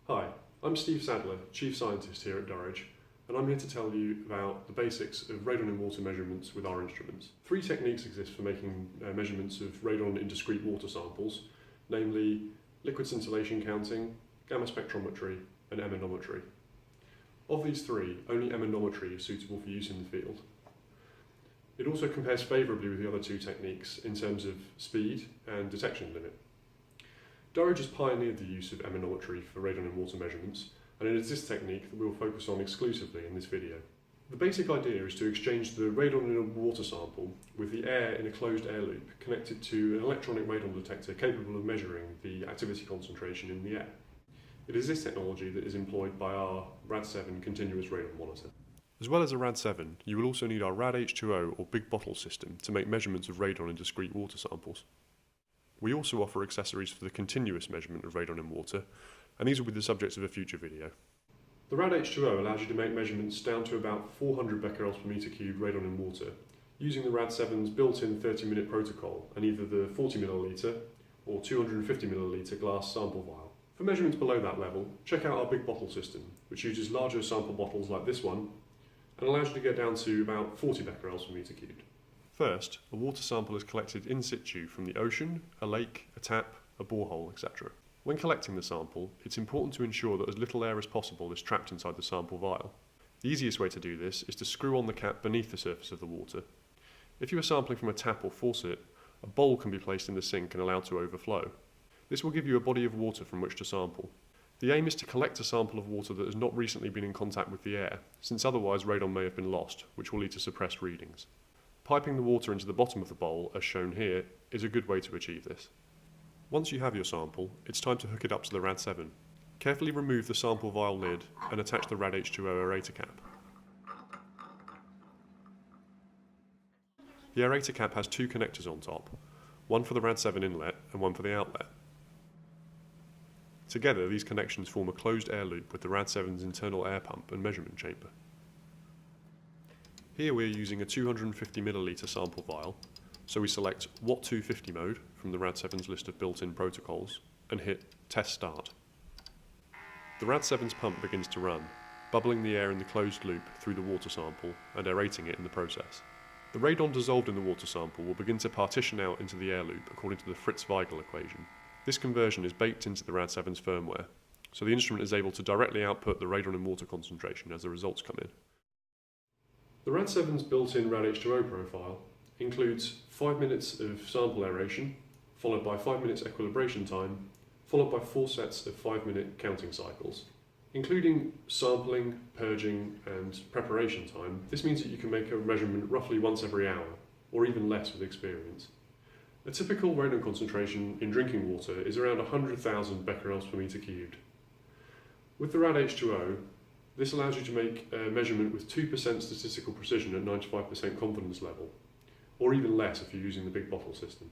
Hi, I'm Steve Sadler, Chief Scientist here at Durridge, and I'm here to tell you about the basics of radon in water measurements with our instruments. Three techniques exist for making measurements of radon in discrete water samples, namely liquid scintillation counting, gamma spectrometry, and emanometry. Of these three, only emanometry is suitable for use in the field. It also compares favourably with the other two techniques in terms of speed and detection limit. Durridge has pioneered the use of emanometry for radon in water measurements, and it is this technique that we will focus on exclusively in this video. The basic idea is to exchange the radon in a water sample with the air in a closed air loop connected to an electronic radon detector capable of measuring the activity concentration in the air. It is this technology that is employed by our Rad7 continuous radon monitor. As well as a Rad7, you will also need our Rad-H2O or big bottle system to make measurements of radon in discrete water samples. We also offer accessories for the continuous measurement of radon in water, and these will be the subjects of a future video. The Rad-H2O allows you to make measurements down to about 400 becquerels per metre cubed radon in water, using the Rad7's built-in 30-minute protocol and either the 40 millilitre or 250 millilitre glass sample vial. For measurements below that level, check out our big bottle system, which uses larger sample bottles like this one, and allows you to get down to about 40 becquerels per metre cubed. First, a water sample is collected in situ from the ocean, a lake, a tap, a borehole, etc. When collecting the sample, it's important to ensure that as little air as possible is trapped inside the sample vial. The easiest way to do this is to screw on the cap beneath the surface of the water. If you are sampling from a tap or faucet, a bowl can be placed in the sink and allowed to overflow. This will give you a body of water from which to sample. The aim is to collect a sample of water that has not recently been in contact with the air, since otherwise radon may have been lost, which will lead to suppressed readings. Piping the water into the bottom of the bowl, as shown here, is a good way to achieve this. Once you have your sample, it's time to hook it up to the Rad7. Carefully remove the sample vial lid and attach the Rad-H2O aerator cap. The aerator cap has two connectors on top, one for the Rad7 inlet and one for the outlet. Together, these connections form a closed air loop with the Rad7's internal air pump and measurement chamber. Here we are using a 250 millilitre sample vial, so we select Watt 250 mode from the Rad7's list of built-in protocols and hit Test Start. The Rad7's pump begins to run, bubbling the air in the closed loop through the water sample and aerating it in the process. The radon dissolved in the water sample will begin to partition out into the air loop according to the Fritz-Weigle equation. This conversion is baked into the Rad7's firmware, so the instrument is able to directly output the radon in water concentration as the results come in. The Rad7's built-in Rad-H2O profile includes 5 minutes of sample aeration, followed by 5 minutes equilibration time, followed by 4 sets of 5-minute counting cycles. Including sampling, purging, and preparation time, this means that you can make a measurement roughly once every hour, or even less with experience. A typical radon concentration in drinking water is around 100,000 becquerels per metre cubed. With the Rad-H2O, this allows you to make a measurement with 2% statistical precision at 95% confidence level, or even less if you're using the big bottle system.